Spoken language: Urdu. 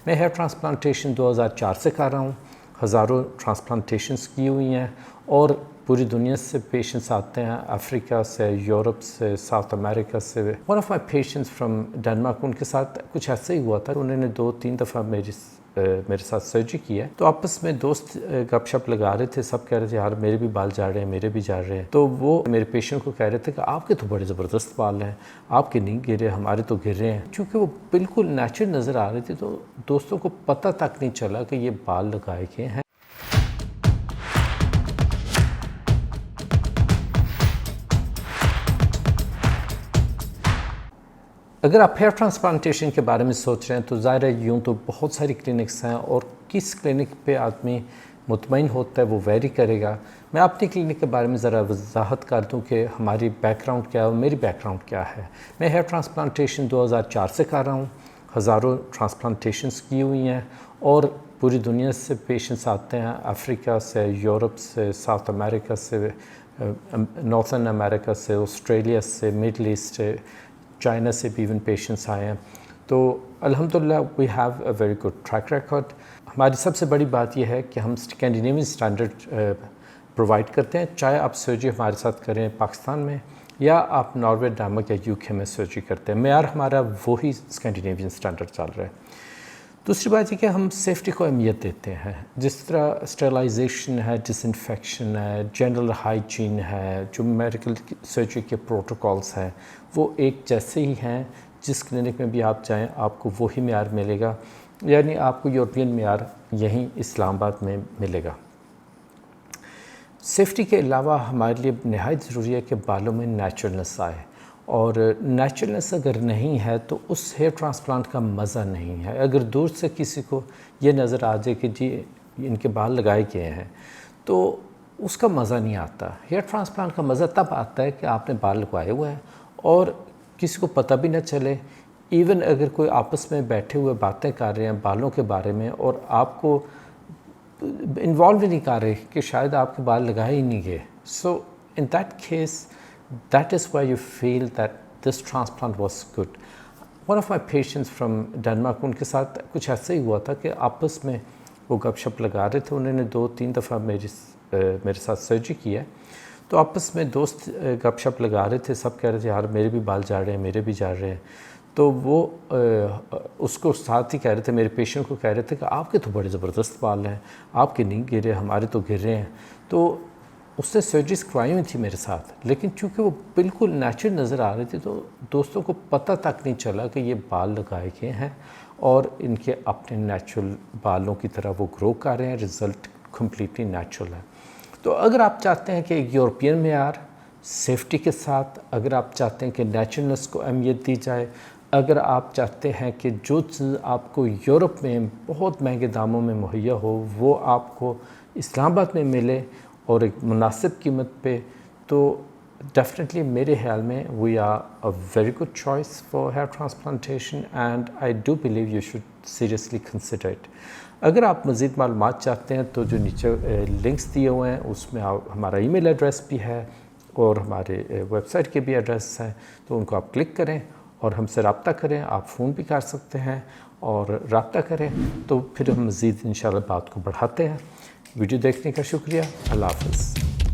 میں ہیئر ٹرانسپلانٹیشن 2004 سے کر رہا ہوں. ہزاروں ٹرانسپلانٹیشنز کی ہوئی ہیں اور پوری دنیا سے پیشنٹس آتے ہیں, افریقہ سے, یورپ سے, ساؤتھ امریکہ سے. One of my patients from Denmark, ان کے ساتھ کچھ ایسا ہی ہوا تھا. انہوں نے 2-3 دفعہ میرے ساتھ سرجری کی ہے. تو آپس میں دوست گپ شپ لگا رہے تھے, سب کہہ رہے تھے یار میرے بھی بال جا رہے ہیں, میرے بھی جا رہے ہیں. تو وہ میرے پیشنٹ کو کہہ رہے تھے کہ آپ کے تو بڑے زبردست بال ہیں, آپ کے نہیں گرے, ہمارے تو گر رہے ہیں. چونکہ وہ بالکل نیچرل نظر آ رہے تھے تو دوستوں کو پتہ تک نہیں چلا کہ یہ بال لگائے گئے ہیں. اگر آپ ہیئر ٹرانسپلانٹیشن کے بارے میں سوچ رہے ہیں تو ظاہر ہے یوں تو بہت ساری کلینکس ہیں اور کس کلینک پہ آدمی مطمئن ہوتا ہے وہ ویری کرے گا. میں اپنی کلینک کے بارے میں ذرا وضاحت کر دوں کہ ہماری بیک گراؤنڈ کیا ہے اور میری بیک گراؤنڈ کیا ہے. میں ہیئر ٹرانسپلانٹیشن 2004 سے کر رہا ہوں. ہزاروں ٹرانسپلانٹیشنز کی ہوئی ہیں اور پوری دنیا سے پیشنٹس آتے ہیں, افریقہ سے, یورپ سے, ساؤتھ امریکہ سے, نارتھن امریکہ سے, آسٹریلیا سے, مڈل ایسٹ سے, چائنا سے بھی ایون پیشنٹس آئے ہیں. تو الحمدللہ we have a very good track record. ہماری سب سے بڑی بات یہ ہے کہ ہم اسکینڈینیوین اسٹینڈرڈ پرووائڈ کرتے ہیں, چاہے آپ سرجری ہمارے ساتھ کریں پاکستان میں یا آپ ناروے, ڈینمارک یا UK میں سرجری کرتے ہیں. معیار ہمارا وہی اسکینڈینیوین اسٹینڈرڈ چل رہا ہے. دوسری بات یہ کہ ہم سیفٹی کو اہمیت دیتے ہیں. جس طرح اسٹرلائزیشن ہے, ڈس انفیکشن ہے, جنرل ہائیجین ہے, جو میڈیکل سرجری کے پروٹوکالز ہیں وہ ایک جیسے ہی ہیں. جس کلینک میں بھی آپ جائیں آپ کو وہی معیار ملے گا, یعنی آپ کو یورپین معیار یہیں اسلام آباد میں ملے گا. سیفٹی کے علاوہ ہمارے لیے نہایت ضروری ہے کہ بالوں میں نیچرلنس آئے, اور نیچرلنس اگر نہیں ہے تو اس ہیئر ٹرانسپلانٹ کا مزہ نہیں ہے. اگر دور سے کسی کو یہ نظر آ جائے کہ جی ان کے بال لگائے گئے ہیں تو اس کا مزہ نہیں آتا. ہیئر ٹرانسپلانٹ کا مزہ تب آتا ہے کہ آپ نے بال لگوائے ہوئے ہیں اور کسی کو پتہ بھی نہ چلے. ایون اگر کوئی آپس میں بیٹھے ہوئے باتیں کر رہے ہیں بالوں کے بارے میں اور آپ کو انوالو بھی نہیں کر رہے کہ شاید آپ کے بال لگائے ہی نہیں گئے. So in that case that is why you feel that this transplant was good. One of my patients from Denmark, ان کے ساتھ کچھ ایسا ہی ہوا تھا کہ آپس میں وہ گپ شپ لگا رہے تھے. انہوں نے 2-3 دفعہ میرے ساتھ سرجری کی ہے. تو آپس میں دوست گپ شپ لگا رہے تھے, سب کہہ رہے تھے یار میرے بھی بال جا رہے ہیں, میرے بھی جا رہے ہیں. تو وہ اس کو ساتھ ہی کہہ رہے تھے, میرے پیشنٹ کو کہہ رہے تھے کہ آپ کے تو بڑے زبردست بال ہیں, آپ کے نہیں گرے, ہمارے تو گر رہے ہیں. تو اس نے سرجریز کروائی ہوئی تھی میرے ساتھ, لیکن چونکہ وہ بالکل نیچرل نظر آ رہے تھے تو دوستوں کو پتہ تک نہیں چلا کہ یہ بال لگائے گئے ہیں اور ان کے اپنے نیچرل بالوں کی طرح وہ گرو کر رہے ہیں. رزلٹ کمپلیٹلی نیچرل ہے. تو اگر آپ چاہتے ہیں کہ ایک یورپین معیار سیفٹی کے ساتھ, اگر آپ چاہتے ہیں کہ نیچرلنس کو اہمیت دی جائے, اگر آپ چاہتے ہیں کہ جو چیز آپ کو یورپ میں بہت مہنگے داموں میں مہیا ہو وہ آپ کو اسلام آباد میں ملے اور ایک مناسب قیمت پہ, تو ڈیفینیٹلی میرے خیال میں we are a very good choice for hair transplantation and I do believe you should seriously consider it. اگر آپ مزید معلومات چاہتے ہیں تو جو نیچے لنکس دیے ہوئے ہیں اس میں ہمارا ای میل ایڈریس بھی ہے اور ہمارے ویب سائٹ کے بھی ایڈریس ہیں, تو ان کو آپ کلک کریں اور ہم سے رابطہ کریں. آپ فون بھی کر سکتے ہیں اور رابطہ کریں, تو پھر ہم مزید انشاءاللہ بات کو بڑھاتے ہیں. ویڈیو دیکھنے کا شکریہ. اللہ حافظ.